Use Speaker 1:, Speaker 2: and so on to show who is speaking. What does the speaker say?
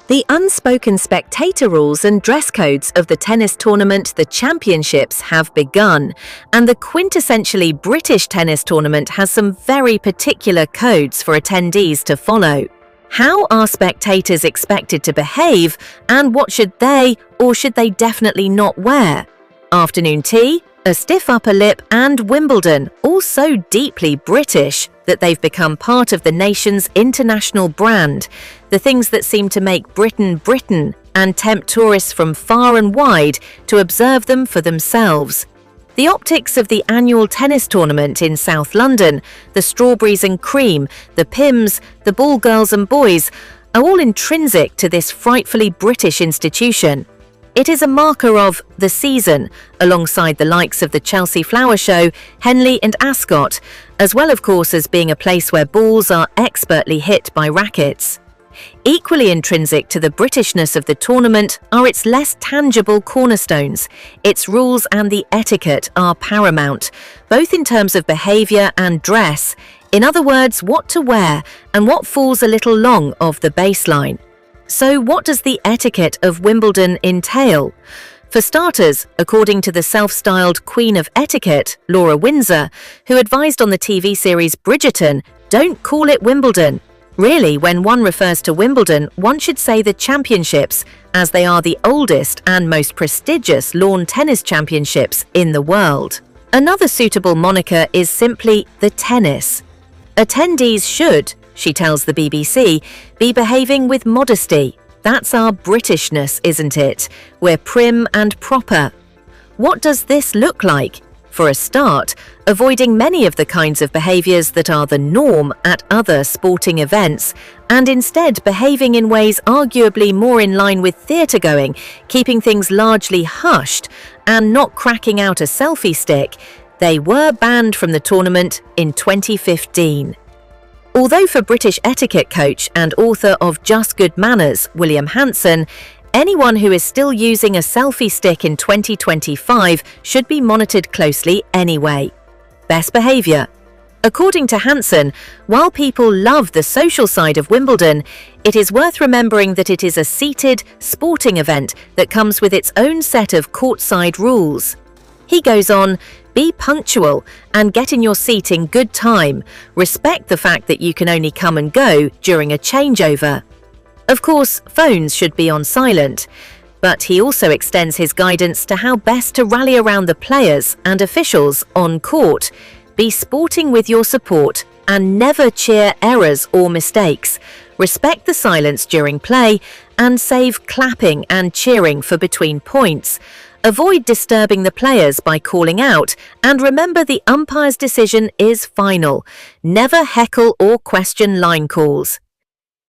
Speaker 1: The unspoken spectator rules and dress codes of the tennis tournament, the championships, have begun, and the quintessentially British tennis tournament has some very particular codes for attendees to follow. How are spectators expected to behave, and what should they or should they definitely not wear? Afternoon tea, a stiff upper lip, and Wimbledon, all so deeply British that they've become part of the nation's international brand, the things that seem to make Britain Britain and tempt tourists from far and wide to observe them for themselves. The optics of the annual tennis tournament in South London, the strawberries and cream, the Pims, the ball girls and boys, are all intrinsic to this frightfully British institution. It is a marker of the season, alongside the likes of the Chelsea Flower Show, Henley and Ascot, as well of course as being a place where balls are expertly hit by rackets. Equally intrinsic to the Britishness of the tournament are its less tangible cornerstones. Its rules and the etiquette are paramount, both in terms of behaviour and dress. In other words, what to wear and what falls a little long of the baseline. So what does the etiquette of Wimbledon entail? For starters, according to the self-styled Queen of Etiquette, Laura Windsor, who advised on the TV series Bridgerton, don't call it Wimbledon. Really, when one refers to Wimbledon, one should say the championships, as they are the oldest and most prestigious lawn tennis championships in the world. Another suitable moniker is simply the tennis. Attendees should, she tells the BBC, be behaving with modesty. That's our Britishness, isn't it? We're prim and proper. What does this look like? For a start, avoiding many of the kinds of behaviours that are the norm at other sporting events, and instead behaving in ways arguably more in line with theatre-going, keeping things largely hushed, and not cracking out a selfie stick. They were banned from the tournament in 2015. Although for British etiquette coach and author of Just Good Manners, William Hanson, anyone who is still using a selfie stick in 2025 should be monitored closely anyway. Best behaviour. According to Hanson, while people love the social side of Wimbledon, it is worth remembering that it is a seated, sporting event that comes with its own set of courtside rules. He goes on, be punctual and get in your seat in good time. Respect the fact that you can only come and go during a changeover. Of course, phones should be on silent, but he also extends his guidance to how best to rally around the players and officials on court. Be sporting with your support and never cheer errors or mistakes. Respect the silence during play and save clapping and cheering for between points. Avoid disturbing the players by calling out, and remember the umpire's decision is final. Never heckle or question line calls.